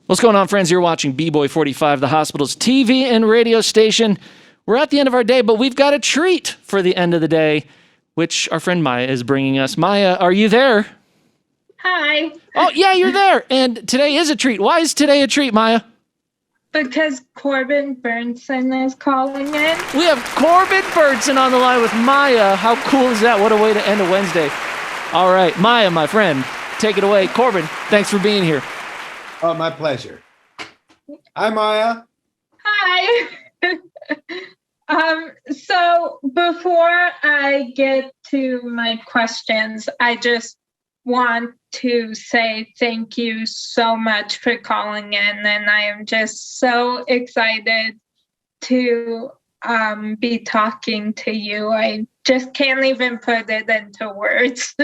What's going on, friends? You're watching B-Boy 45, the hospital's TV and radio station. We're at the end of our day, but we've got a treat for the end of the day, which our friend Maya is bringing us. Maya, are you there? Hi. Oh, yeah, you're there. And today is a treat. Why is today a treat, Maya? Because Corbin Bernsen is calling in. We have Corbin Bernsen on the line with Maya. How cool is that? What a way to end a Wednesday. All right, Maya, my friend, take it away. Corbin, thanks for being here. Oh, my pleasure. Hi, Maya. Hi. So before I get to my questions, I just want to say thank you so much for calling in, and I am just so excited to be talking to you. I just can't even put it into words.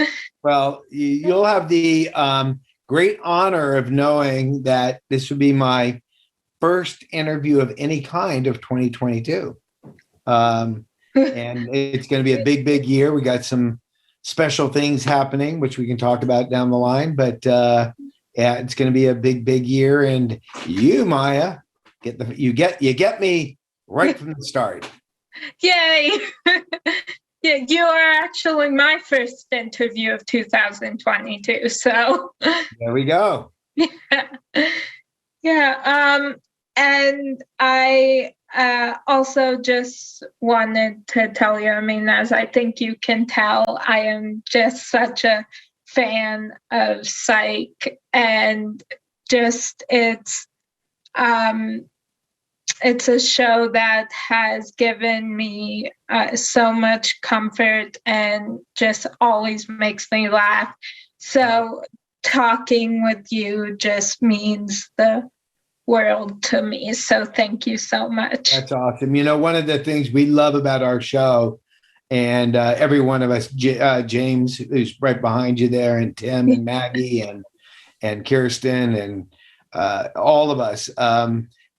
Well, you'll have the great honor of knowing that this would be my first interview of any kind of 2022. And it's going to be a big, big year. We got some special things happening, which we can talk about down the line. But yeah, it's going to be a big, big year. And you, Maya, you get me right from the start. Yay! Yeah, you are actually my first interview of 2022. So there we go. Yeah. And I also just wanted to tell you, I mean, as I think you can tell, I am just such a fan of Psych, and just it's a show that has given me so much comfort and just always makes me laugh. So talking with you just means the world to me. So thank you so much. That's awesome. You know, one of the things we love about our show, and every one of us, James, who's right behind you there, and Tim and Maggie and Kirsten and all of us,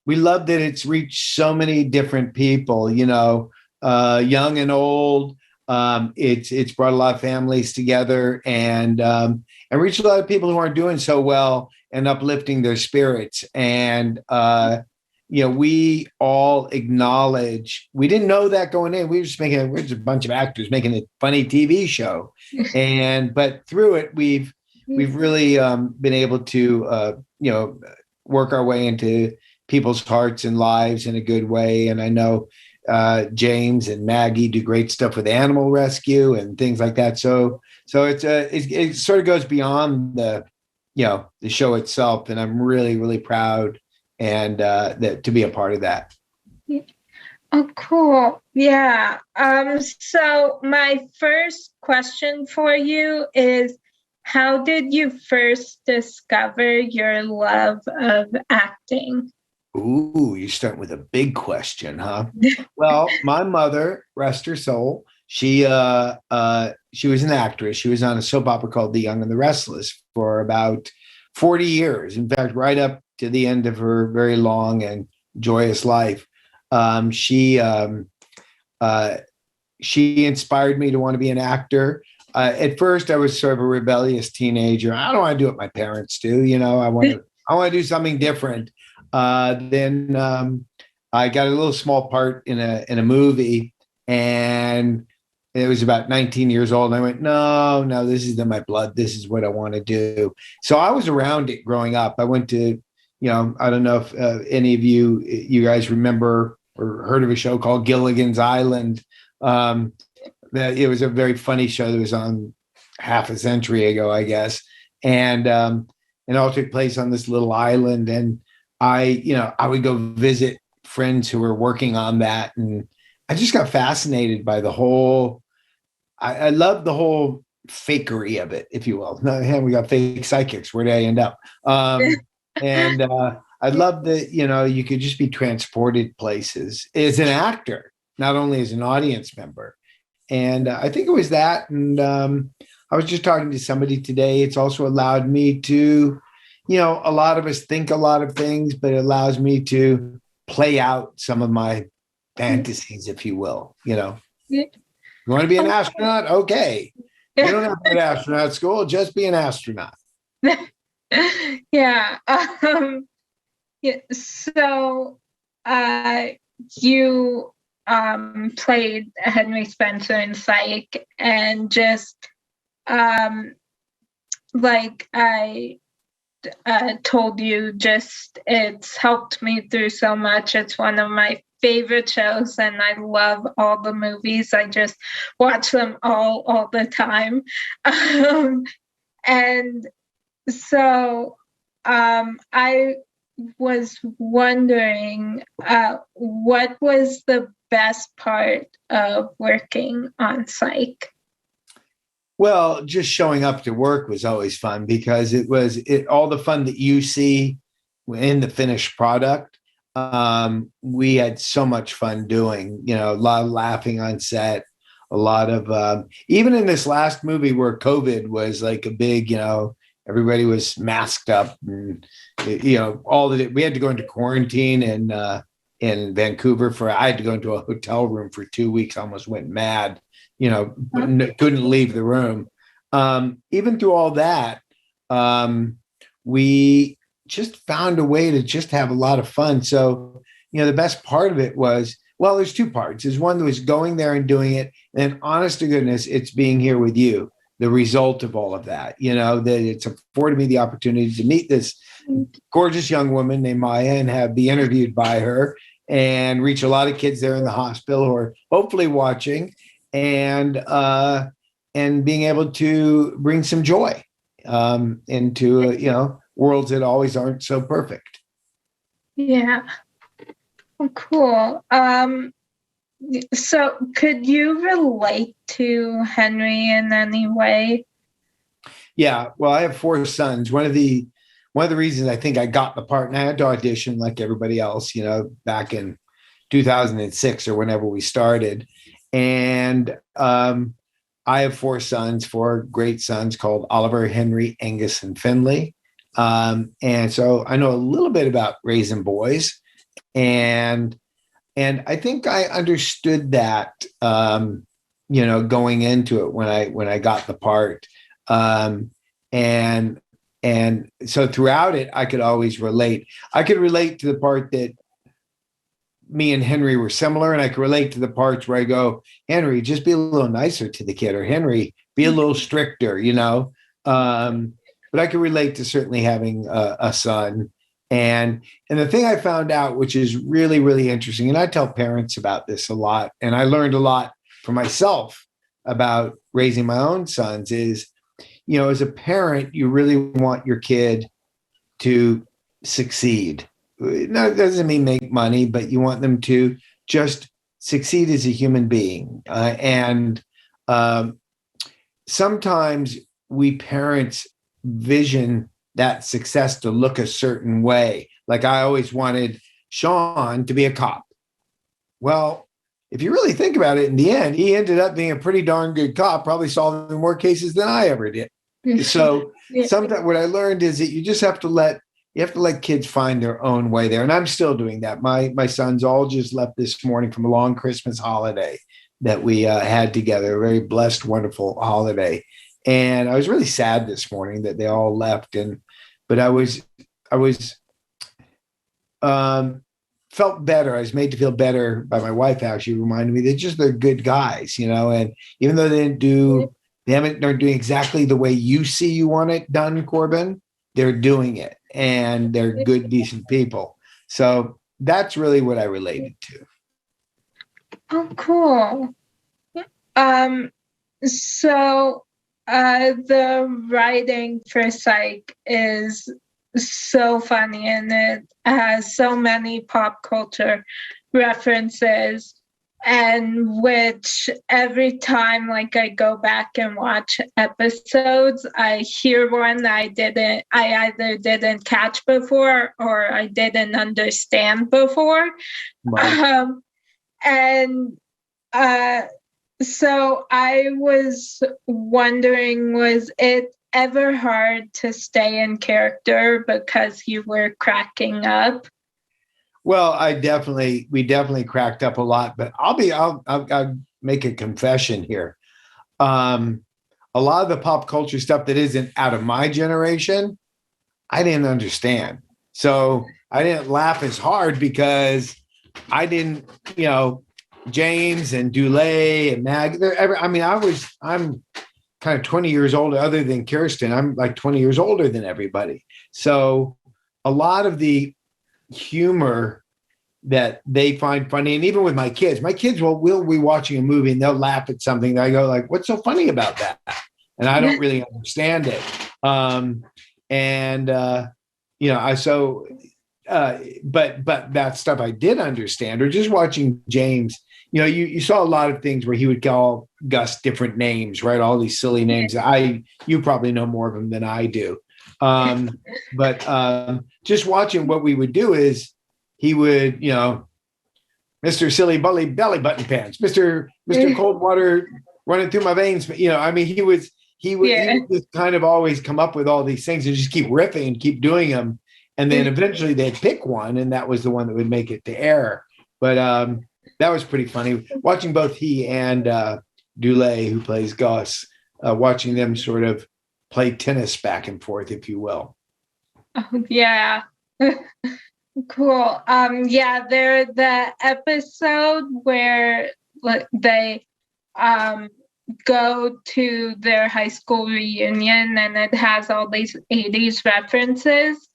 we love that it's reached so many different people, you know, young and old. It's brought a lot of families together and reached a lot of people who aren't doing so well and uplifting their spirits. And, you know, we all acknowledge, we didn't know that going in. We're just a bunch of actors making a funny TV show. But through it, we've really been able to, you know, work our way into people's hearts and lives in a good way. And I know James and Maggie do great stuff with animal rescue and things like that. So it sort of goes beyond the show itself. And I'm really, really proud and to be a part of that. Oh, cool. Yeah. So my first question for you is, how did you first discover your love of acting? Ooh, you start with a big question, huh? Well, my mother, rest her soul, she was an actress. She was on a soap opera called The Young and the Restless for about 40 years. In fact, right up to the end of her very long and joyous life. She inspired me to want to be an actor. At first, I was sort of a rebellious teenager. I don't want to do what my parents do. You know, I want to do something different. Then I got a little small part in a movie, and it was about 19 years old. And I went, no, this is in my blood. This is what I want to do. So I was around it growing up. I went to, you know, I don't know if any of you guys remember or heard of a show called Gilligan's Island. That it was a very funny show that was on half a century ago, I guess. And it all took place on this little island. And I would go visit friends who were working on that. And I just got fascinated by the whole, I love the whole fakery of it, if you will. We got fake psychics. Where did I end up? And I love that, you know, you could just be transported places as an actor, not only as an audience member. And I think it was that. And I was just talking to somebody today. It's also allowed me to, you know, a lot of us think a lot of things, but it allows me to play out some of my fantasies, if you will. You know, you want to be an astronaut? Okay. You don't have to go to astronaut school, just be an astronaut. Yeah. Yeah, so you played Henry Spencer in Psych, and just like I told you, just it's helped me through so much. It's one of my favorite shows, and I love all the movies. I just watch them all the time. And so I was wondering, what was the best part of working on Psych? Well, just showing up to work was always fun because it all the fun that you see in the finished product. We had so much fun doing, a lot of laughing on set, a lot of even in this last movie where COVID was like a big, everybody was masked up, and all that we had to go into quarantine in Vancouver I had to go into a hotel room for 2 weeks, almost went mad, couldn't leave the room. Even through all that, we just found a way to just have a lot of fun. So, the best part of it was, well, there's two parts. There's one that was going there and doing it. And honest to goodness, it's being here with you, the result of all of that, that it's afforded me the opportunity to meet this gorgeous young woman named Maya and be interviewed by her and reach a lot of kids there in the hospital who are hopefully watching, and being able to bring some joy into worlds that always aren't so perfect. Yeah. Oh, cool. So could you relate to Henry in any way? Yeah. Well, I have 4 sons. One of the reasons I think I got the part, and I had to audition like everybody else, back in 2006 or whenever we started. And I have 4 sons, 4 great sons called Oliver, Henry, Angus, and Finley. And so I know a little bit about raising boys. And I think I understood that, going into it when I got the part. And so throughout it, I could always relate. I could relate to the part that me and Henry were similar, and I could relate to the parts where I go, Henry, just be a little nicer to the kid, or Henry, be a little stricter, But I could relate to certainly having a son. And the thing I found out, which is really, really interesting, and I tell parents about this a lot, and I learned a lot for myself about raising my own sons, is, as a parent, you really want your kid to succeed. No, it doesn't mean make money, but you want them to just succeed as a human being. And sometimes we parents vision that success to look a certain way. Like I always wanted Sean to be a cop. Well, if you really think about it, in the end, he ended up being a pretty darn good cop, probably solving more cases than I ever did. So sometimes what I learned is that you just have to let kids find their own way there. And I'm still doing that. My sons all just left this morning from a long Christmas holiday that we had together, a very blessed, wonderful holiday. And I was really sad this morning that they all left. But I was felt better. I was made to feel better by my wife, how she reminded me that they're good guys, and even though they're doing exactly the way you want it done, Corbin, they're doing it, and they're good, decent people. So that's really what I related to. Oh, cool. So the writing for Psych is so funny, and it has so many pop culture references, and which every time I go back and watch episodes, I hear one I either didn't catch before or I didn't understand before. Right. So I was wondering, was it ever hard to stay in character because you were cracking up? Well, we definitely cracked up a lot, but I'll make a confession here. A lot of the pop culture stuff that isn't out of my generation, I didn't understand. So I didn't laugh as hard because I didn't, James and Dulé and Mag. I'm kind of 20 years older, other than Kirsten. I'm like 20 years older than everybody. So a lot of the humor that they find funny, and even with my kids will be watching a movie and they'll laugh at something. I go like, "What's so funny about that?" And I don't really understand it. But that stuff I did understand, or just watching James. You saw a lot of things where he would call Gus different names, right? All these silly names. You probably know more of them than I do. But just watching what we would do is he would, Mr. Silly Belly Button Pants, Mr. Cold Water running through my veins. He would just kind of always come up with all these things and just keep riffing and keep doing them. And then eventually they'd pick one, and that was the one that would make it to air. But that was pretty funny. Watching both he and Dulé, who plays Gus, watching them sort of play tennis back and forth, if you will. Oh, yeah. Cool. They're the episode where they go to their high school reunion, and it has all these 80s references.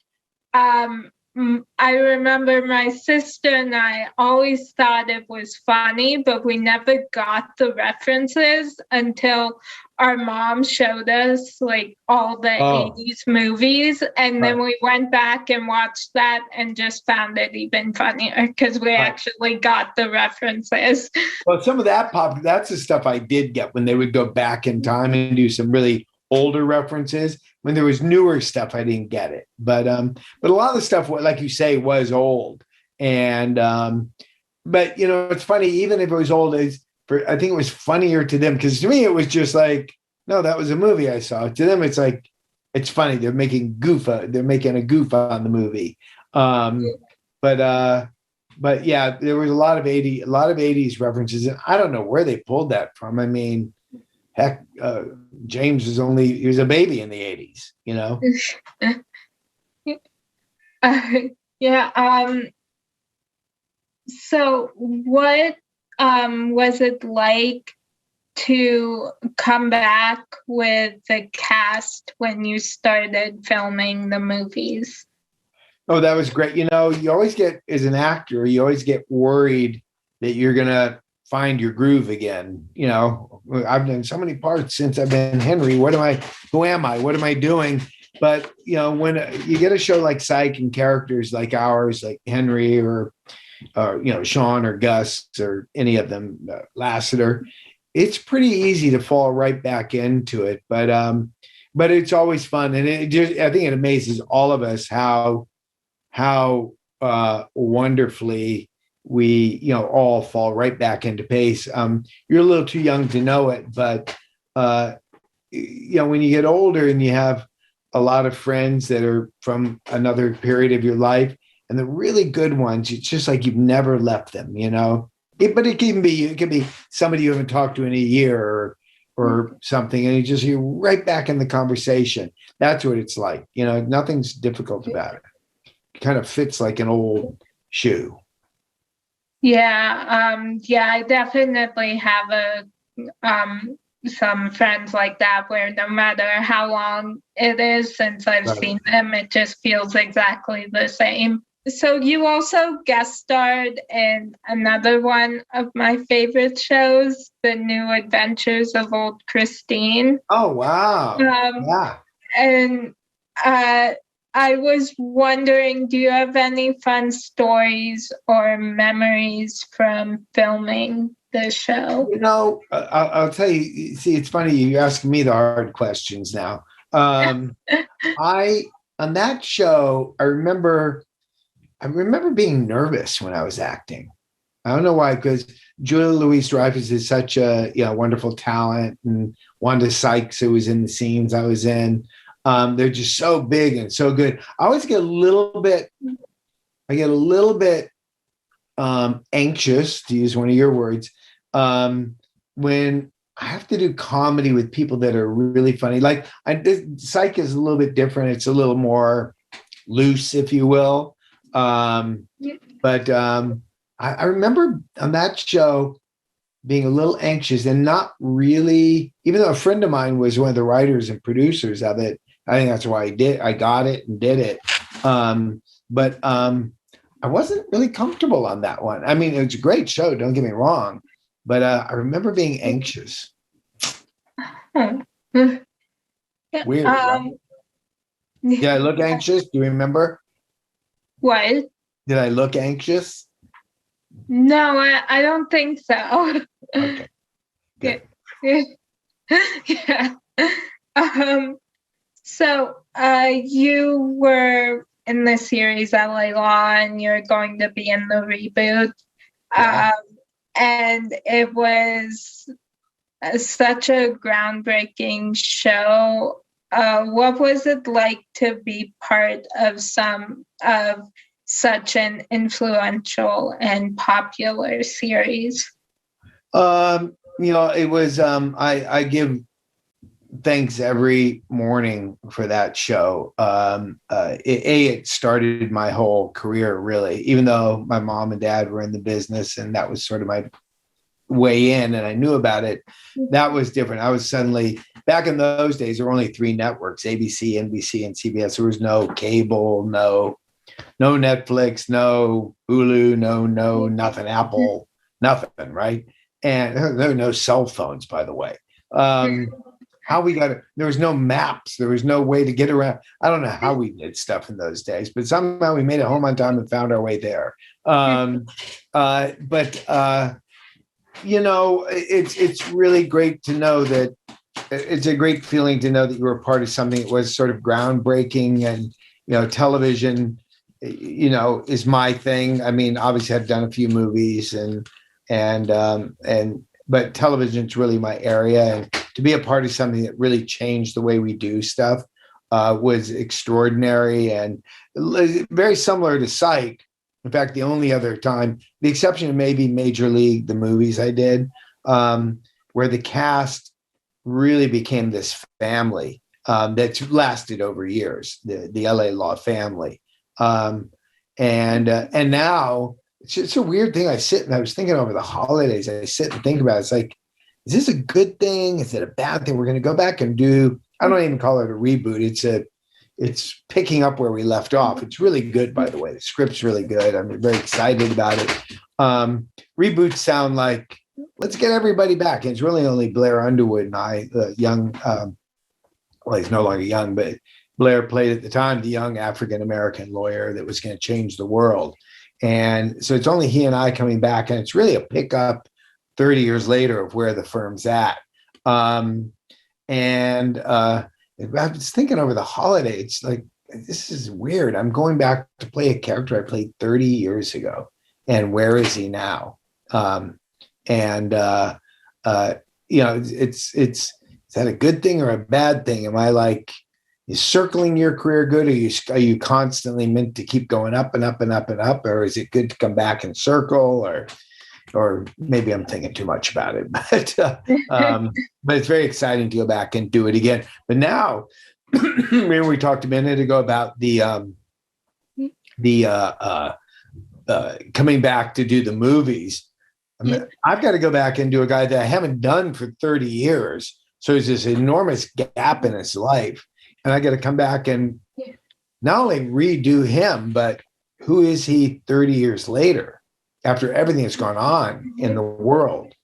I remember my sister and I always thought it was funny, but we never got the references until our mom showed us like all the 80s movies. And then we went back and watched that and just found it even funnier because we actually got the references. Well, some of that's the stuff I did get when they would go back in time and do some really older references. When there was newer stuff, I didn't get it. But a lot of the stuff, like you say, was old. And but it's funny, even if it was old, I think it was funnier to them, because to me it was just like, no, that was a movie I saw. To them, it's like, it's funny. They're making a goof on the movie. But yeah, there was a lot of 80s references, and I don't know where they pulled that from. I mean, heck, James he was a baby in the 80s, So what was it like to come back with the cast when you started filming the movies? Oh, that was great. You always get, as an actor, you always get worried that you're going to find your groove again. I've done so many parts since I've been Henry. Who am I? What am I doing? But, when you get a show like Psych and characters like ours, like Henry or Sean or Gus or any of them, Lassiter, it's pretty easy to fall right back into it. But it's always fun. And I think it amazes all of us how wonderfully we, all fall right back into pace. You're a little too young to know it, but, when you get older and you have a lot of friends that are from another period of your life, and the really good ones, it's just like you've never left them, But it can be somebody you haven't talked to in a year or something, and you're right back in the conversation. That's what it's like. Nothing's difficult about it. It kind of fits like an old shoe. Yeah, I definitely have some friends like that where no matter how long it is since I've seen them, it just feels exactly the same. So you also guest starred in another one of my favorite shows, The New Adventures of Old Christine. Oh, wow. Yeah. And I was wondering, do you have any fun stories or memories from filming the show? I'll tell you. See, it's funny you asking me the hard questions now. On that show, I remember being nervous when I was acting. I don't know why, because Julia Louis-Dreyfus is such a wonderful talent, and Wanda Sykes, who was in the scenes I was in. They're just so big and so good. I always get a little bit anxious, to use one of your words, when I have to do comedy with people that are really funny. Like Psych is a little bit different. It's a little more loose, if you will. But I remember on that show being a little anxious and not really, even though a friend of mine was one of the writers and producers of it. I think that's why I got it and did it. But I wasn't really comfortable on that one. I mean, it was a great show, don't get me wrong, but I remember being anxious. Weird. Right? Did I look anxious? Do you remember? What? Did I look anxious? No, I don't think so. Okay. Good. Yeah. So you were in the series LA Law, and you're going to be in the reboot. Yeah. And it was such a groundbreaking show. What was it like to be part of such an influential and popular series? It was, I give thanks every morning for that show. It started my whole career, really, even though my mom and dad were in the business and that was sort of my way in and I knew about it. That was different. I was suddenly, back in those days, there were only 3 networks, ABC, NBC, and CBS. There was no cable, no Netflix, no Hulu, no nothing, Apple, nothing, right? And there were no cell phones, by the way. How we got it? There was no maps. There was no way to get around. I don't know how we did stuff in those days, but somehow we made it home on time and found our way there. It's really great to know that. It's a great feeling to know that you were part of something that was sort of groundbreaking, and television, is my thing. I mean, obviously, I've done a few movies, but television's really my area. And to be a part of something that really changed the way we do stuff was extraordinary and very similar to Psych. In fact, the only other time, the exception of maybe Major League, the movies I did, where the cast really became this family that's lasted over years, the LA Law family. And now it's a weird thing. I was thinking over the holidays, I sit and think about it. It's like, is this a good thing? Is it a bad thing? We're going to go back and do, I don't even call it a reboot. It's picking up where we left off. It's really good, by the way. The script's really good. I'm very excited about it. Reboots sound like, let's get everybody back. And it's really only Blair Underwood and I, the young, well, he's no longer young, but Blair played at the time the young African-American lawyer that was going to change the world. And so it's only he and I coming back, and it's really a pickup 30 years later of where the firm's at. I was thinking over the holiday, it's like, this is weird. I'm going back to play a character I played 30 years ago. And where is he now? Is that a good thing or a bad thing? Am I like, is circling your career good? Are you constantly meant to keep going up and up and up and up? Or is it good to come back and circle? Or maybe I'm thinking too much about it, but it's very exciting to go back and do it again. But now, remember we talked a minute ago about the coming back to do the movies. I've got to go back and do a guy that I haven't done for 30 years. So there's this enormous gap in his life. And I got to come back and not only redo him, but who is he 30 years later after everything that's gone on in the world,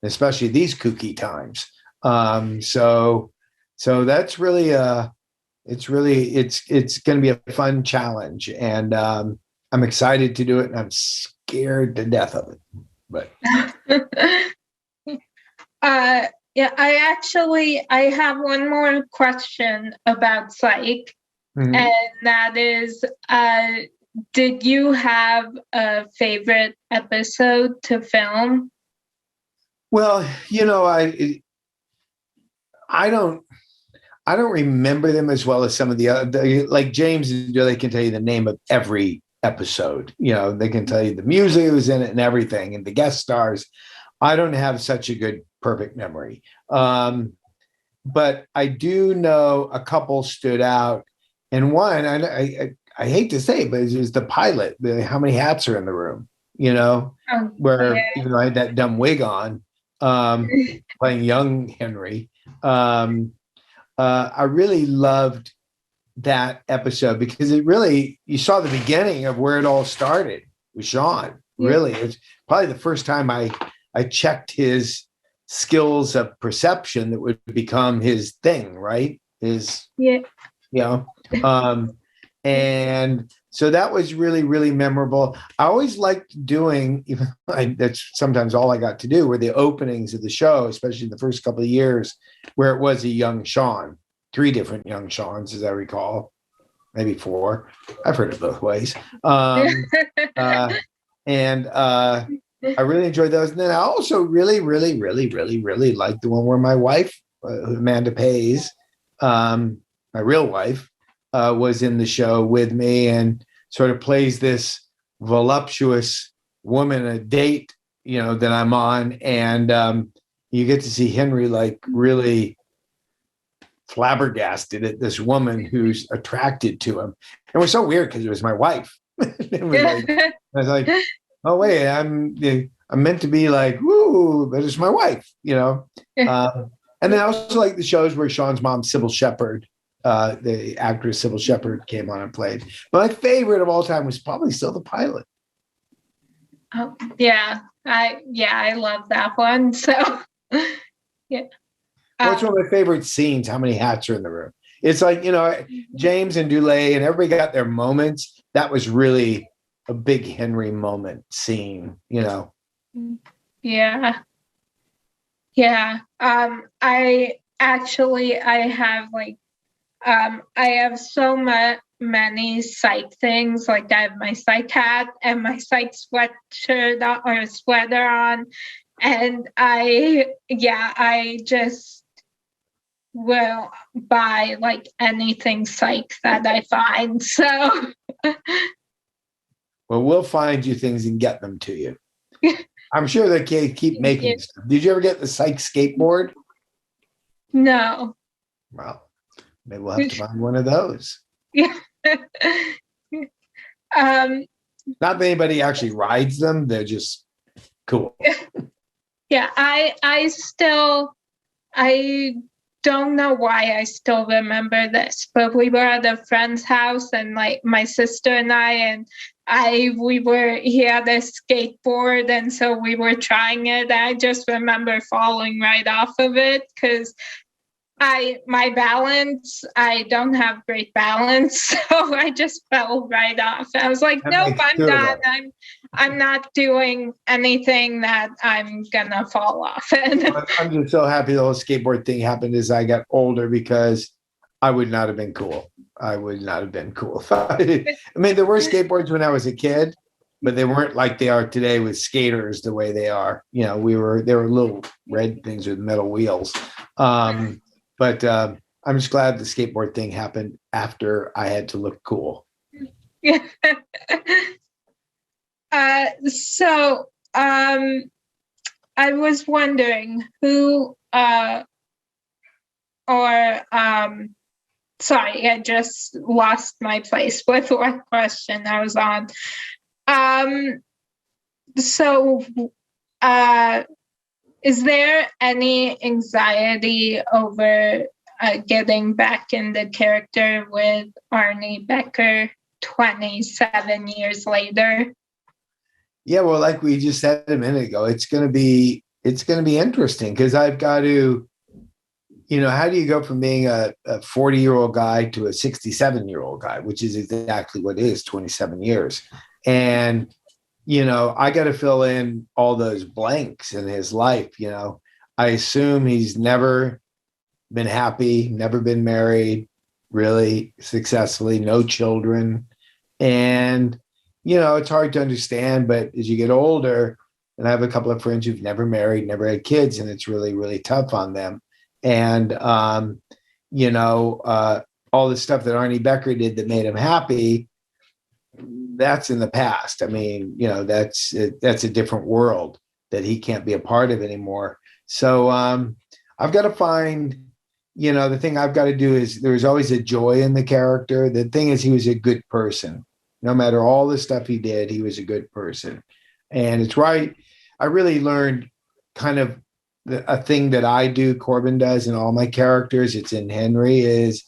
especially these kooky times. So that's really, it's going to be a fun challenge. And I'm excited to do it, and I'm scared to death of it. But I have one more question about Psych, and that is, did you have a favorite episode to film? Well, I don't remember them as well as some of the other, like James, they can tell you the name of every episode. They can tell you the music that was in it and everything and the guest stars. I don't have such a good, perfect memory. But I do know a couple stood out. And one, I hate to say it, but it's the pilot. How many hats are in the room? You know, where even though I had that dumb wig on, playing young Henry, I really loved that episode because you saw the beginning of where it all started with Sean. Really, it's probably the first time I checked his skills of perception that would become his thing, right? And so that was really, really memorable. I always liked doing, even that's sometimes all I got to do, were the openings of the show, especially the first couple of years, where it was a young Sean, 3 different young Seans, as I recall, maybe 4. I've heard it both ways. And I really enjoyed those. And then I also really, really, really, really, really liked the one where my wife, Amanda Pays, my real wife, was in the show with me and sort of plays this voluptuous woman, a date, that I'm on. And you get to see Henry like really flabbergasted at this woman who's attracted to him. It was so weird because it was my wife. I was like, oh wait, I'm meant to be like, woo, but it's my wife, And then I also like the shows where Sean's mom, Sybil Shepherd, the actress Sybil Shepherd, came on and played. But my favorite of all time was probably still the pilot. Oh, yeah. I love that one. So, yeah. What's one of my favorite scenes? How many hats are in the room? It's like, James and Dulé and everybody got their moments. That was really a big Henry moment scene, Yeah. Yeah. I have I have so many Psych things. Like I have my Psych hat and my Psych sweatshirt or sweater on. And I just will buy like anything Psych that I find. So well, we'll find you things and get them to you. I'm sure they keep making stuff. Did you ever get the Psych skateboard? No. Well, maybe we'll have to find one of those. Yeah. Not that anybody actually rides them. They're just cool. Yeah, I don't know why I still remember this, but we were at a friend's house and like my sister and he had a skateboard and so we were trying it. I just remember falling right off of it because I don't have great balance, so I just fell right off. I was like, nope, I'm done. I'm not doing anything that I'm gonna fall off. And I'm just so happy the whole skateboard thing happened as I got older because I would not have been cool. I mean, there were skateboards when I was a kid, but they weren't like they are today with skaters the way they are. They were little red things with metal wheels. But I'm just glad the skateboard thing happened after I had to look cool. Yeah. So I was wondering sorry, I just lost my place with what question I was on. Is there any anxiety over getting back in the character with Arnie Becker 27 years later? Yeah, well, like we just said a minute ago, it's going to be interesting because I've got to, how do you go from being a 40-year-old guy to a 67-year-old guy, which is exactly what it is, 27 years. And I got to fill in all those blanks in his life. I assume he's never been happy, never been married, really successfully, no children. And, it's hard to understand, but as you get older, and I have a couple of friends who've never married, never had kids, and it's really, really tough on them. And, all the stuff that Arnie Becker did that made him happy, that's in the past. I mean, that's a different world that he can't be a part of anymore. So I've got to find, the thing I've got to do is there's always a joy in the character. The thing is, he was a good person. No matter all the stuff he did, he was a good person. And it's right. I really learned kind of a thing that I do, Corbin does in all my characters. It's in Henry is,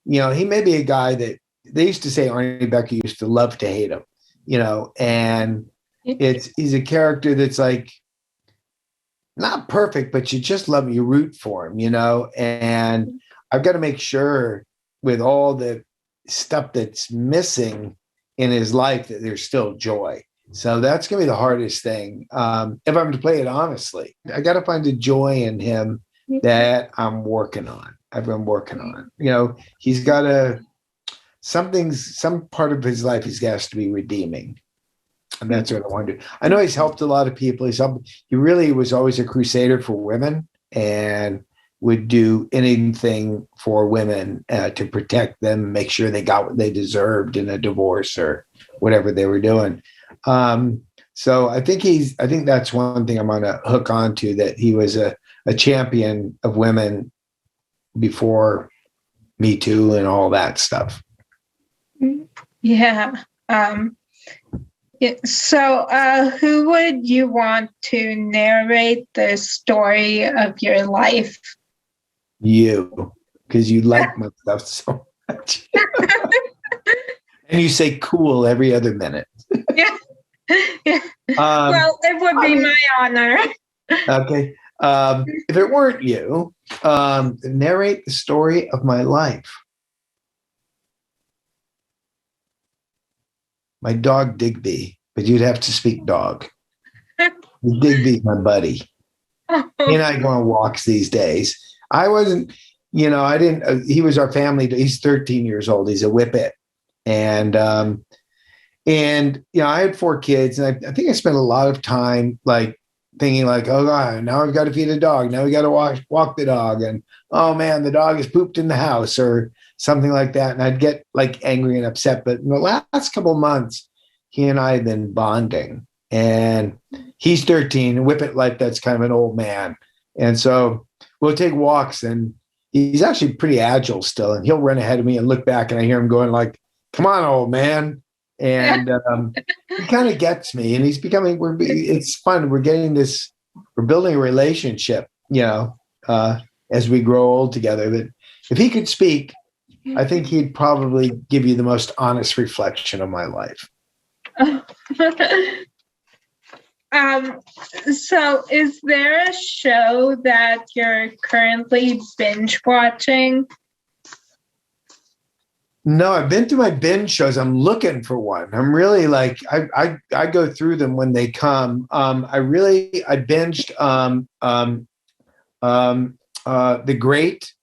he may be a guy that they used to say Arnie Becker used to love to hate him, and he's a character that's like, not perfect, but you just love him. You root for him, and I've got to make sure with all the stuff that's missing in his life that there's still joy. So that's going to be the hardest thing. If I'm to play it honestly, I got to find the joy in him that I'm working on. I've been working on, he's got some part of his life he's got to be redeeming. And that's what I want to do. I know he's helped a lot of people. He really was always a crusader for women and would do anything for women to protect them, make sure they got what they deserved in a divorce or whatever they were doing. So I think that's one thing I'm going to hook on to, that he was a champion of women before Me Too and all that stuff. Yeah. So who would you want to narrate the story of your life? You, because you like my stuff so much. And you say cool every other minute. Yeah. Well, it would be my honor. Okay. If it weren't you, narrate the story of my life. My dog Digby, but you'd have to speak dog. Digby's my buddy. He and I go on walks these days. I wasn't, I didn't, he was our family. He's 13 years old. He's a whippet. And I had 4 kids, and I think I spent a lot of time like thinking like, oh God, now I've got to feed a dog. Now we got to walk the dog. And oh man, the dog has pooped in the house or something like that. And I'd get like angry and upset. But in the last couple of months, he and I have been bonding, and he's 13, whippet life. That's kind of an old man. And so we'll take walks, and he's actually pretty agile still. And he'll run ahead of me and look back, and I hear him going like, come on, old man. And he kind of gets me, and he's becoming, it's fun. We're building a relationship, as we grow old together. But if he could speak, I think he'd probably give you the most honest reflection of my life. So is there a show that you're currently binge watching? No, I've been through my binge shows. I'm looking for one. I'm really like, I go through them when they come. I binged The Great.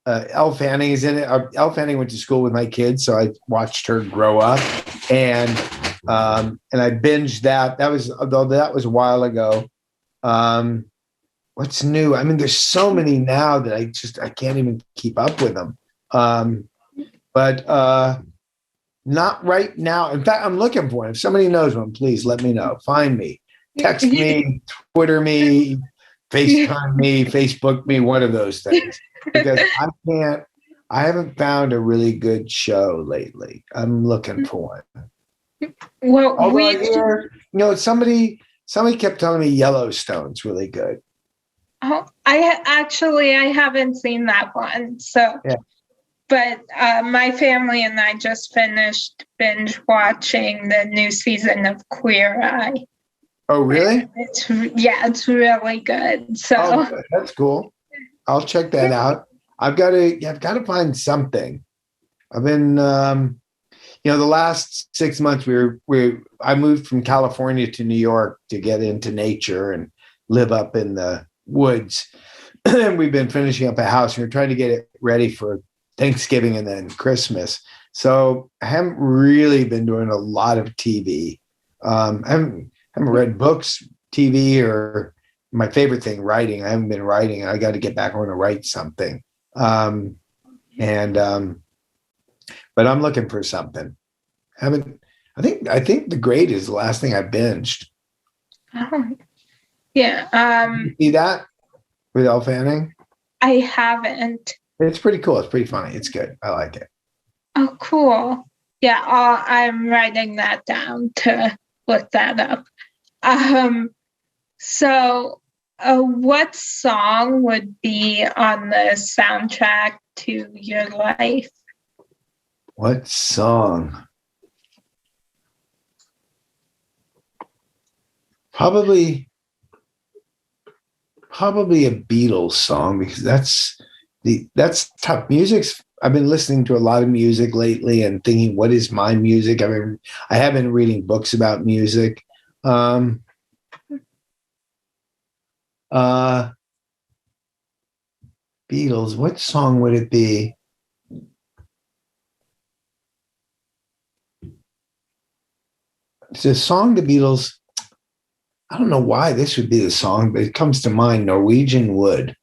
Elle Fanning is in it. Elle Fanning went to school with my kids, so I watched her grow up, and I binged that. That was a while ago. What's new? I mean, there's so many now that I can't even keep up with them. But not right now. In fact, I'm looking for it. If somebody knows one, please let me know. Find me, text me, Twitter me, FaceTime me, Facebook me, one of those things. Because I haven't found a really good show lately. I'm looking for one. Well, somebody kept telling me Yellowstone's really good. Oh, I haven't seen that one. So, yeah. But my family and I just finished binge watching the new season of Queer Eye. Oh, really? It's really good. So good. That's cool. I'll check that out. I've got to find something. I've been, the last 6 months I moved from California to New York to get into nature and live up in the woods. And we've been finishing up a house, and we're trying to get it ready for Thanksgiving and then Christmas. So I haven't really been doing a lot of TV. I haven't read books, TV, or my favorite thing, writing. I haven't been writing. I got to get back on to write something. But I'm looking for something. I think The Great is the last thing I binged. Oh, yeah. You see that with Elle Fanning? I haven't. It's pretty cool. It's pretty funny. It's good. I like it. Oh, cool. Yeah, I'm writing that down to look that up. So what song would be on the soundtrack to your life? What song? Probably a Beatles song, because that's tough. I've been listening to a lot of music lately and thinking, what is my music? I have been reading books about music. Beatles, what song would it be? It's a song the Beatles. I don't know why this would be the song, but it comes to mind. Norwegian Wood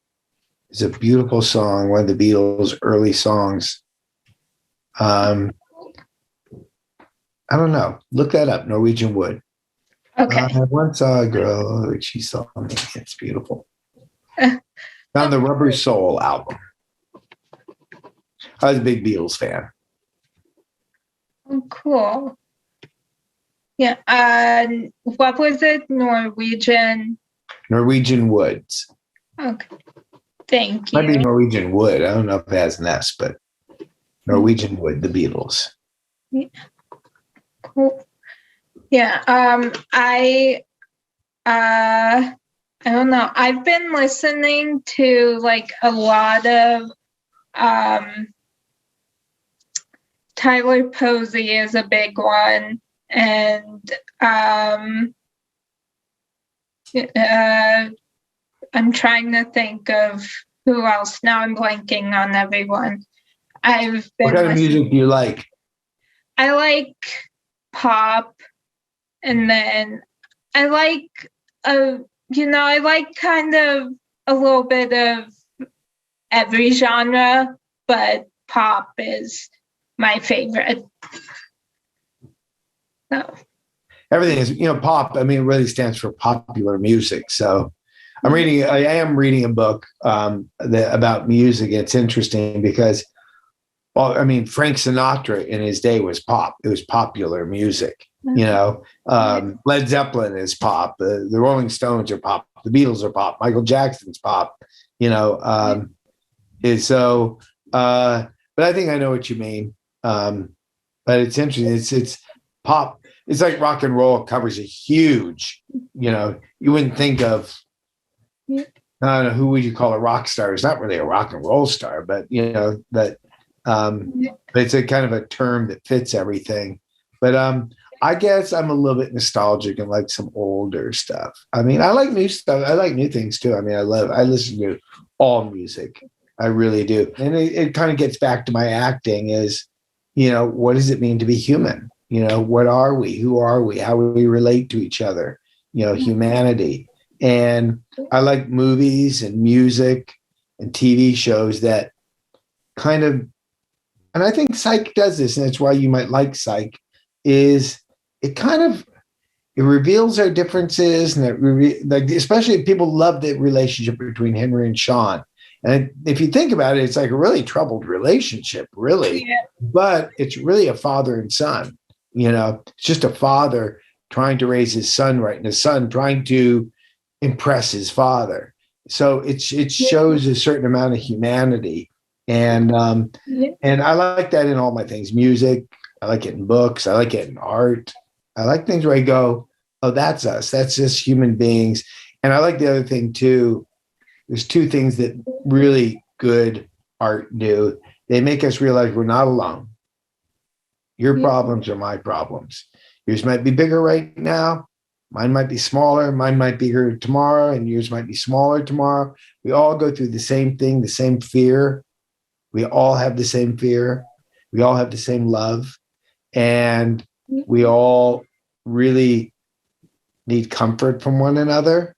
is a beautiful song, one of the Beatles' early songs. I don't know. Look that up, Norwegian Wood. Okay. I once saw a girl, she saw me. It's beautiful. On the Rubber Soul album. I was a big Beatles fan. Oh, cool. Yeah. What was it? Norwegian Woods. Okay. Thank you. Might be Norwegian Wood. I don't know if it has an S, but Norwegian Wood, the Beatles. Yeah. Cool. Yeah. I don't know. I've been listening to like a lot of Tyler Posey is a big one, and I'm trying to think of who else. Now I'm blanking on everyone. What kind of music do you like? I like pop, and then I like I like kind of a little bit of every genre, but pop is my favorite. So Everything is, pop. I mean, it really stands for popular music. So I am reading a book about music. It's interesting because, Frank Sinatra in his day was pop. It was popular music. Led Zeppelin is pop. The Rolling Stones are pop. The Beatles are pop. Michael Jackson's pop. But I think I know what you mean. But it's interesting. It's pop. It's like rock and roll covers a huge. You wouldn't think of. I don't know, who would you call a rock star? It's not really a rock and roll star, but but it's a kind of a term that fits everything. But I guess I'm a little bit nostalgic and like some older stuff. I like new stuff. I like new things too. I listen to all music. I really do. And it kind of gets back to my acting is, what does it mean to be human? What are we? Who are we? How we relate to each other? Humanity. And I like movies and music and TV shows that kind of, and I think Psych does this, and that's why you might like Psych, is it reveals our differences, and especially people love the relationship between Henry and Sean. And if you think about it, it's like a really troubled relationship, really. Yeah. But it's really a father and son. It's just a father trying to raise his son right, and his son trying to impress his father. So it shows a certain amount of humanity. And and I like that in all my things. Music, I like it in books, I like it in art. I like things where I go, oh, that's us. That's just human beings. And I like the other thing too. There's two things that really good art do. They make us realize we're not alone. Your problems are my problems. Yours might be bigger right now. Mine might be smaller. Mine might be bigger tomorrow, and yours might be smaller tomorrow. We all go through the same thing, the same fear. We all have the same fear. We all have the same love. And we all really need comfort from one another.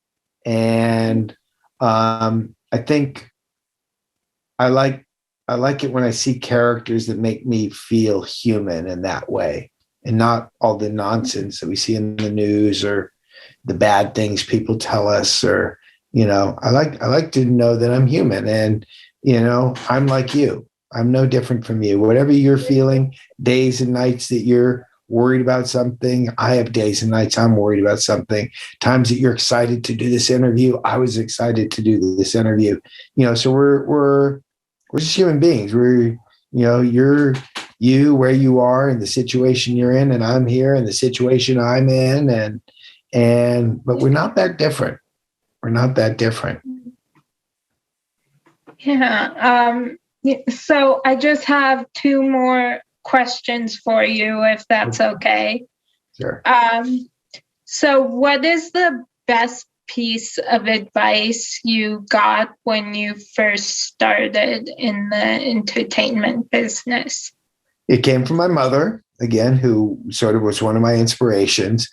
And I think I like it when I see characters that make me feel human in that way, and not all the nonsense that we see in the news or the bad things people tell us, or I like to know that I'm human. And I'm like you. I'm no different from you. Whatever you're feeling, days and nights that you're worried about something, I have days and nights I'm worried about something. Times that you're excited to do this interview, I was excited to do this interview. So we're just human beings. You're you where you are and the situation you're in, and I'm here in the situation I'm in, but we're not that different. We're not that different. Yeah. So I just have two more questions for you, if that's okay. Sure. So what is the best piece of advice you got when you first started in the entertainment business? It came from my mother, again, who sort of was one of my inspirations.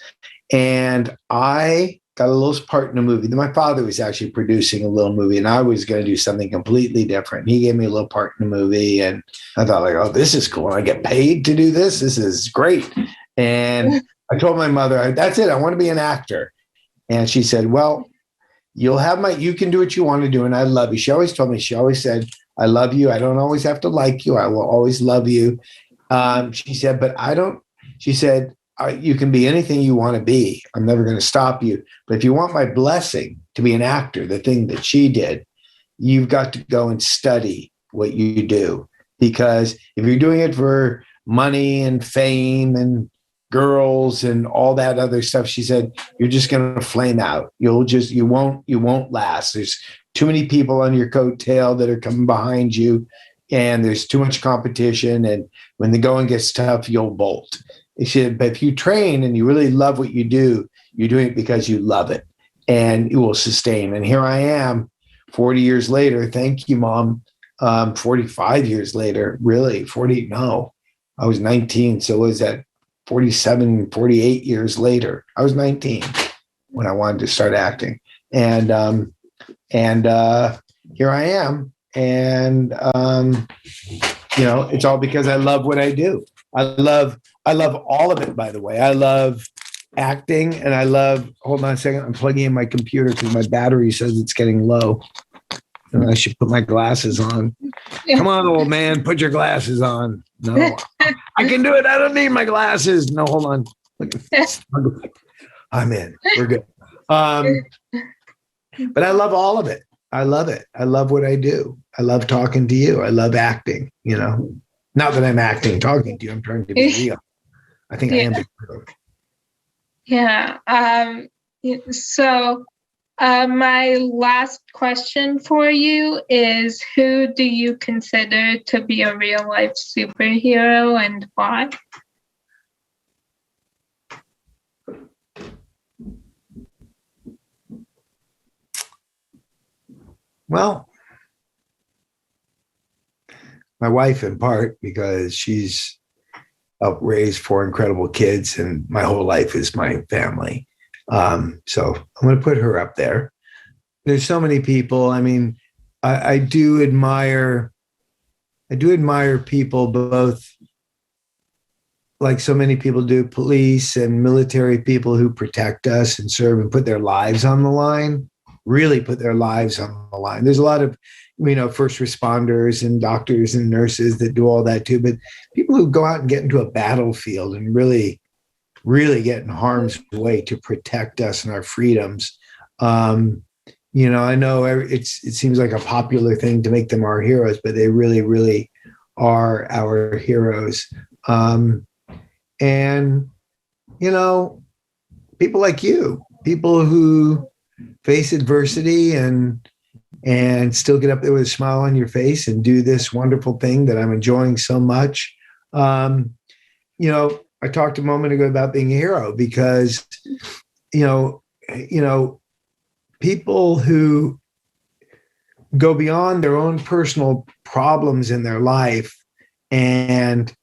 And I got a little part in a movie. My father was actually producing a little movie, and I was going to do something completely different. He gave me a little part in the movie, and I thought, like, oh, this is cool. I get paid to do this. This is great. And I told my mother, that's it. I want to be an actor. And she said, well, you can do what you want to do, and I love you. She always told me, she always said, I love you. I don't always have to like you. I will always love you. She said, but she said, you can be anything you want to be. I'm never going to stop you. But if you want my blessing to be an actor, the thing that she did, you've got to go and study what you do. Because if you're doing it for money and fame and girls and all that other stuff, she said, you're just going to flame out. You won't last. There's too many people on your coattail that are coming behind you, and there's too much competition. And when the going gets tough, you'll bolt. She said, but if you train and you really love what you do, you're doing it because you love it, and it will sustain. And here I am 40 years later. Thank you, Mom. 45 years later, really 40. No, I was 19. So was that 47, 48 years later? I was 19 when I wanted to start acting. And here I am. And, it's all because I love what I do. I love all of it, by the way. I love acting, and hold on a second. I'm plugging in my computer because my battery says it's getting low. And I should put my glasses on. Come on, old man, put your glasses on. No, I can do it. I don't need my glasses. No, hold on. I'm in. We're good. But I love all of it. I love it. I love what I do. I love talking to you. I love acting, Not that I'm acting, talking to you. I'm trying to be real. I think I am. Yeah. So my last question for you is, who do you consider to be a real life superhero, and why? Well, my wife, in part, because she's helped raise 4 incredible kids, and my whole life is my family. So I'm going to put her up there. There's so many people. I mean, I do admire people, both like so many people do, police and military people who protect us and serve and put their lives on the line, really put their lives on the line. There's a lot of, first responders and doctors and nurses that do all that too, but people who go out and get into a battlefield and really, really get in harm's way to protect us and our freedoms. I know it seems like a popular thing to make them our heroes, but they really, really are our heroes. And people like you, people who face adversity and still get up there with a smile on your face and do this wonderful thing that I'm enjoying so much. I talked a moment ago about being a hero because, people who go beyond their own personal problems in their life, and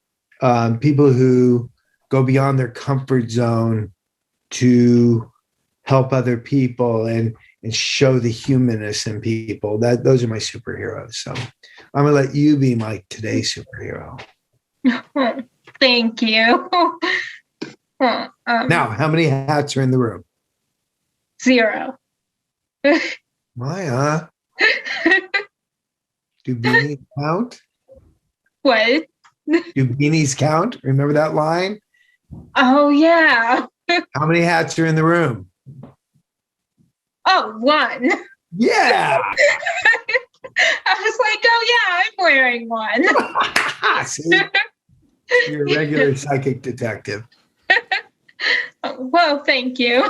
people who go beyond their comfort zone to help other people and show the humanness in people. Those are my superheroes. So I'm going to let you be my today's superhero. Thank you. Now, how many hats are in the room? 0. Maya. Do beanies count? What? Do beanies count? Remember that line? Oh, yeah. How many hats are in the room? Oh, one. Yeah. I was like, oh, yeah, I'm wearing one. See? You're a regular psychic detective. Well, thank you.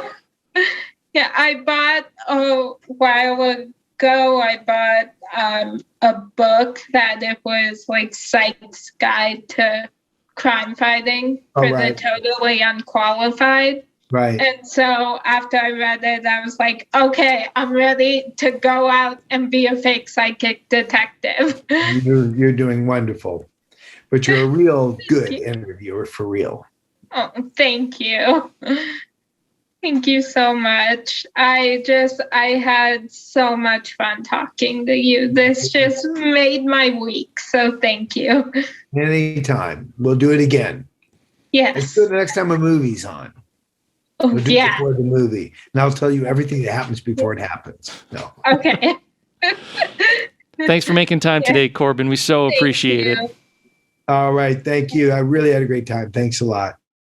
Yeah, I bought a while ago, I bought a book that it was like Psych's Guide to Crime Fighting for the totally unqualified. Right. And so after I read it, I was like, okay, I'm ready to go out and be a fake psychic detective. You're doing wonderful. But you're a real good interviewer for real. Oh, thank you. Thank you so much. I had so much fun talking to you. This just made my week. So thank you. Anytime. We'll do it again. Yes. Let's do it the next time a movie's on. Oh, We'll do it yeah. before the movie. And I'll tell you everything that happens before it happens. No. Okay. Thanks for making time today, Corbin. We so appreciate it. All right. Thank you. I really had a great time. Thanks a lot.